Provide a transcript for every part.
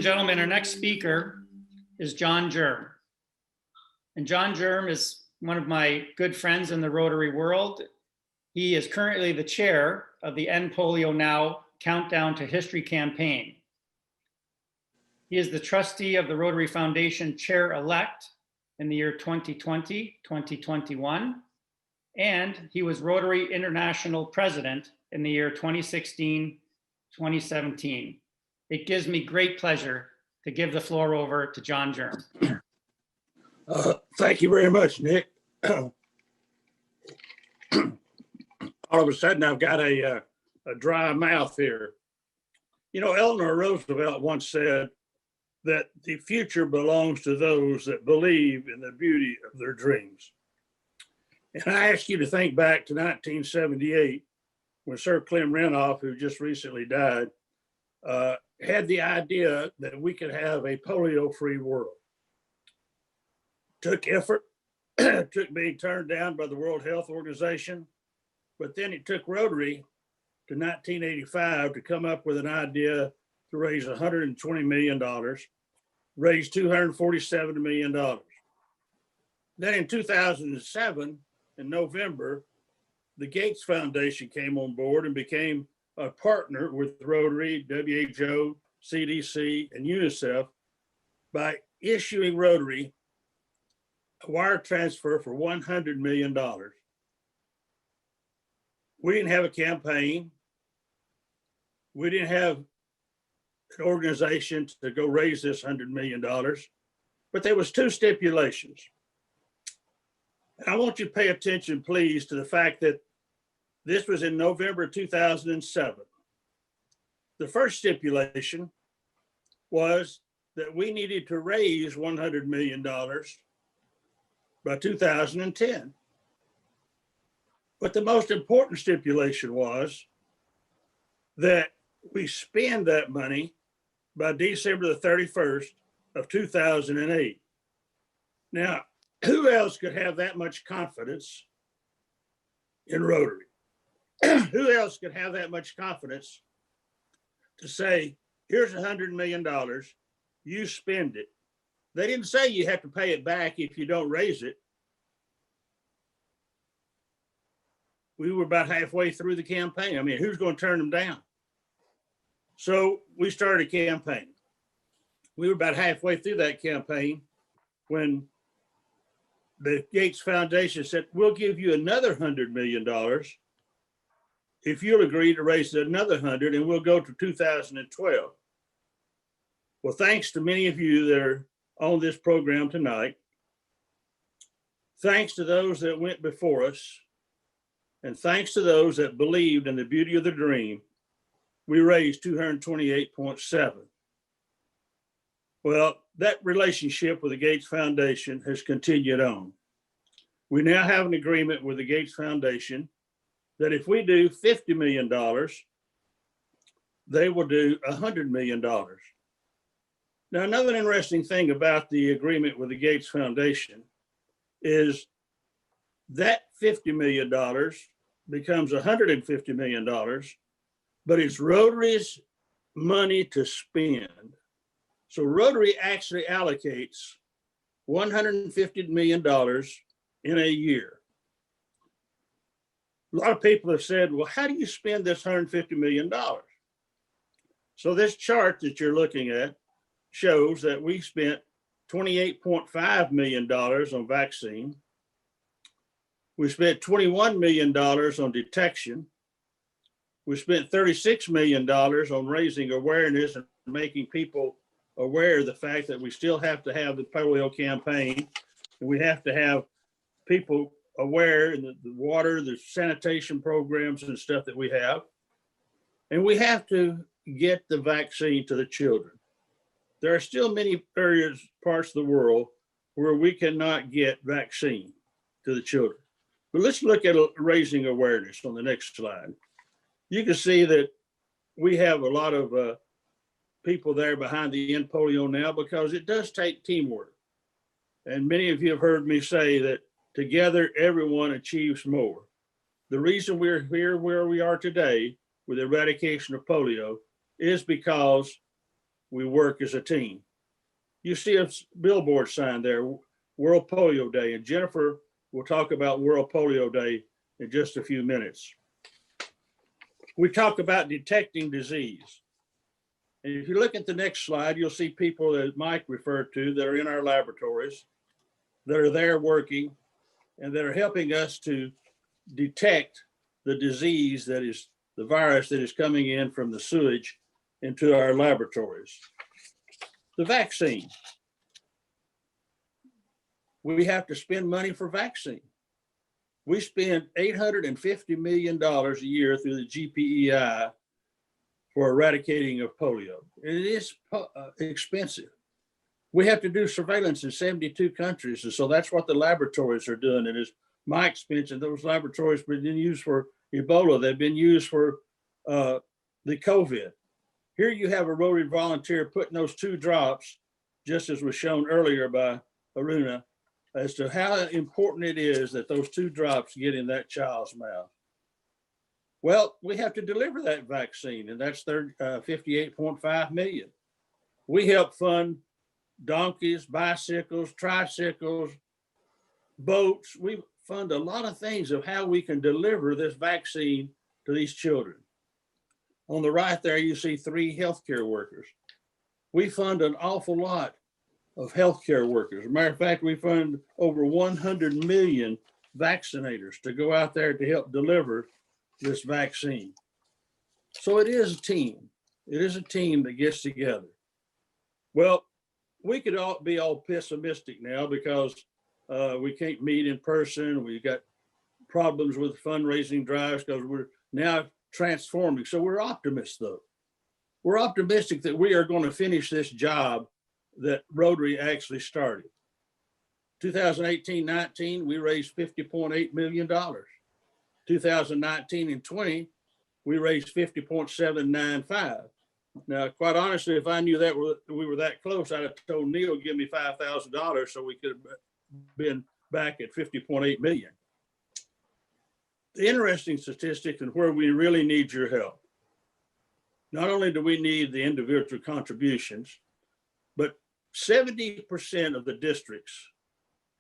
gentlemen, our next speaker is John Germ. And John Germ is one of my good friends in the Rotary world. He is currently the chair of the End Polio Now Countdown to History campaign. He is the trustee of the Rotary Foundation chair-elect in the year 2020, 2021, and he was Rotary International president in the year 2016, 2017. It gives me great pleasure to give the floor over to John Germ. Thank you very much, Nick. All of a sudden, I've got a dry mouth here. You know, Eleanor Roosevelt once said that the future belongs to those that believe in the beauty of their dreams. And I ask you to think back to 1978, when Sir Clem Renouf, who just recently died, had the idea that we could have a polio-free world. Took effort, took being turned down by the World Health Organization, but then it took Rotary to 1985 to come up with an idea to raise $120 million, raise $247 million. Then in 2007, in November, the Gates Foundation came on board and became a partner with Rotary, WHO, CDC, and UNICEF by issuing Rotary a wire transfer for $100 million. We didn't have a campaign. We didn't have an organization to go raise this $100 million, but there was two stipulations. And I want you to pay attention, please, to the fact that this was in November 2007. The first stipulation was that we needed to raise $100 million by 2010. But the most important stipulation was that we spend that money by December the 31st of 2008. Now, who else could have that much confidence in Rotary? Who else could have that much confidence to say, here's $100 million, you spend it. They didn't say you have to pay it back if you don't raise it. We were about halfway through the campaign. I mean, who's going to turn them down? So we started a campaign. We were about halfway through that campaign when the Gates Foundation said, we'll give you another $100 million if you'll agree to raise another 100, and we'll go to 2012. Well, thanks to many of you that are on this program tonight, thanks to those that went before us, and thanks to those that believed in the beauty of the dream, we raised 228.7. Well, that relationship with the Gates Foundation has continued on. We now have an agreement with the Gates Foundation that if we do $50 million, they will do $100 million. Now, another interesting thing about the agreement with the Gates Foundation is that $50 million becomes $150 million, but it's Rotary's money to spend. So Rotary actually allocates $150 million in a year. A lot of people have said, well, how do you spend this $150 million? So this chart that you're looking at shows that we spent $28.5 million on vaccine. We spent $21 million on detection. We spent $36 million on raising awareness and making people aware of the fact that we still have to have the polio campaign, and we have to have people aware in the water, the sanitation programs and stuff that we have. And we have to get the vaccine to the children. There are still many areas, parts of the world where we cannot get vaccine to the children. But let's look at raising awareness on the next slide. You can see that we have a lot of people there behind the End Polio Now, because it does take teamwork. And many of you have heard me say that together, everyone achieves more. The reason we're here where we are today with eradication of polio is because we work as a team. You see a billboard sign there, World Polio Day, and Jennifer will talk about World Polio Day in just a few minutes. We talk about detecting disease. And if you look at the next slide, you'll see people that Mike referred to that are in our laboratories, that are there working, and that are helping us to detect the disease that is the virus that is coming in from the sewage into our laboratories. The vaccine. We have to spend money for vaccine. We spend $850 million a year through the GPEI for eradicating of polio. It is expensive. We have to do surveillance in 72 countries. And so that's what the laboratories are doing. And as Mike's mentioned, those laboratories have been used for Ebola. They've been used for the COVID. Here you have a Rotary volunteer putting those 2 drops, just as was shown earlier by Aruna, as to how important it is that those 2 drops get in that child's mouth. Well, we have to deliver that vaccine, and that's their 58.5 million. We help fund donkeys, bicycles, tricycles, boats. We fund a lot of things of how we can deliver this vaccine to these children. On the right there, you see 3 healthcare workers. We fund an awful lot of healthcare workers. As a matter of fact, we fund over 100 million vaccinators to go out there to help deliver this vaccine. So it is a team. It is a team that gets together. Well, we could all be all pessimistic now because we can't meet in person. We've got problems with fundraising drives because we're now transforming. So we're optimists, though. We're optimistic that we are going to finish this job that Rotary actually started. 2018-19, we raised $50.8 million. 2019 and 20, we raised 50.795. Now, quite honestly, if I knew that we were that close, I'd have told Neil, give me $5,000 so we could have been back at 50.8 million. The interesting statistic and where we really need your help. Not only do we need the individual contributions, but 70% of the districts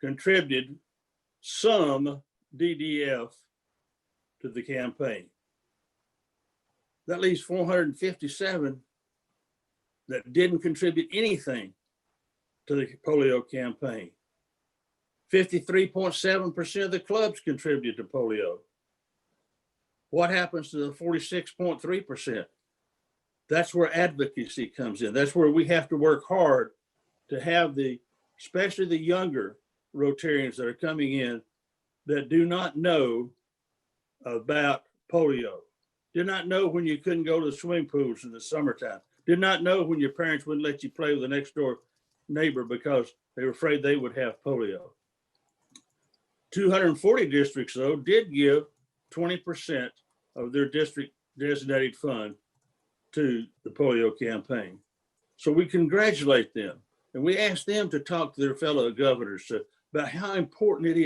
contributed some DDF to the campaign. That leaves 457 that didn't contribute anything to the polio campaign. 53.7% of the clubs contributed to polio. What happens to the 46.3%? That's where advocacy comes in. That's where we have to work hard to have especially the younger Rotarians that are coming in that do not know about polio, did not know when you couldn't go to the swimming pools in the summertime, did not know when your parents wouldn't let you play with the next door neighbor because they were afraid they would have polio. 240 districts, though, did give 20% of their district designated fund to the polio campaign. So we congratulate them and we ask them to talk to their fellow governors about how important it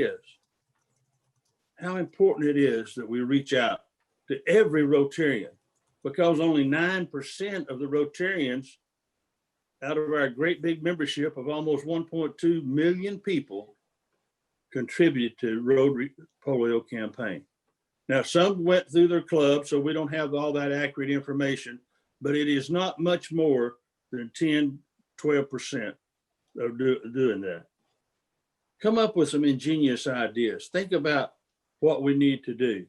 is that we reach out to every Rotarian, because only 9% of the Rotarians out of our great big membership of almost 1.2 million people contributed to Rotary polio campaign. Now, some went through their club, so we don't have all that accurate information, but it is not much more than 10, 12% of doing that. Come up with some ingenious ideas. Think about what we need to do.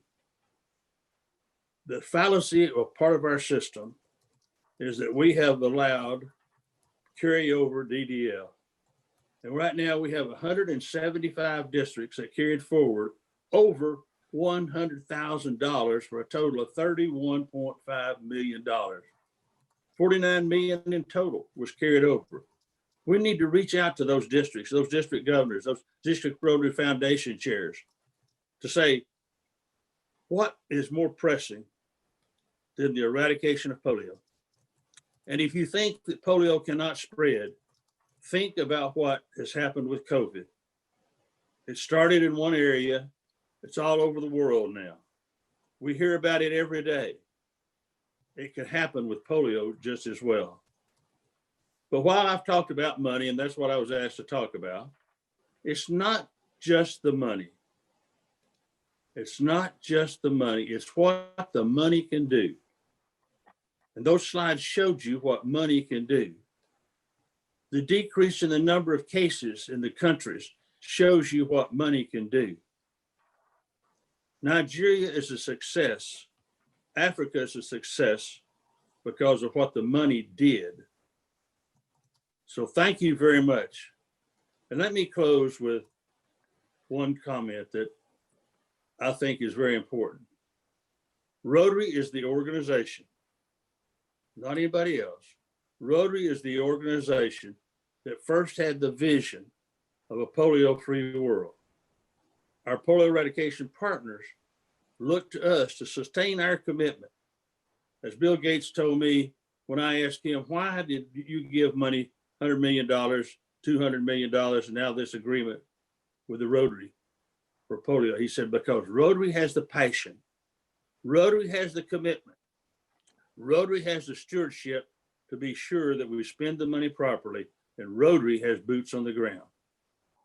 The fallacy of part of our system is that we have allowed carryover DDL. And right now we have 175 districts that carried forward over $100,000 for a total of $31.5 million. 49 million in total was carried over. We need to reach out to those districts, those district governors, those district Rotary Foundation chairs to say, what is more pressing than the eradication of polio? And if you think that polio cannot spread, think about what has happened with COVID. It started in one area. It's all over the world now. We hear about it every day. It could happen with polio just as well. But while I've talked about money, and that's what I was asked to talk about, it's not just the money. It's not just the money. It's what the money can do. And those slides showed you what money can do. The decrease in the number of cases in the countries shows you what money can do. Nigeria is a success. Africa is a success because of what the money did. So thank you very much. And let me close with one comment that I think is very important. Rotary is the organization, not anybody else. Rotary is the organization that first had the vision of a polio-free world. Our polio eradication partners look to us to sustain our commitment. As Bill Gates told me when I asked him, why did you give money, $100 million, $200 million, and now this agreement with the Rotary for polio? He said, because Rotary has the passion. Rotary has the commitment. Rotary has the stewardship to be sure that we spend the money properly, and Rotary has boots on the ground.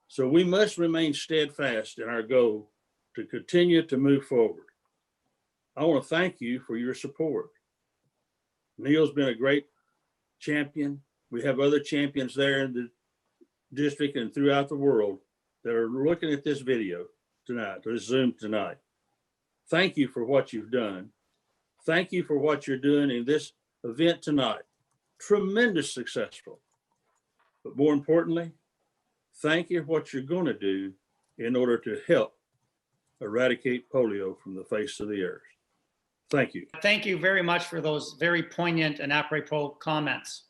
So we must remain steadfast in our goal to continue to move forward. I want to thank you for your support. Neil's been a great champion. We have other champions there in the district and throughout the world that are looking at this video tonight, this Zoom tonight. Thank you for what you've done. Thank you for what you're doing in this event tonight. Tremendous successful. But more importantly, thank you for what you're going to do in order to help eradicate polio from the face of the earth. Thank you. Thank you very much for those very poignant and apropos comments.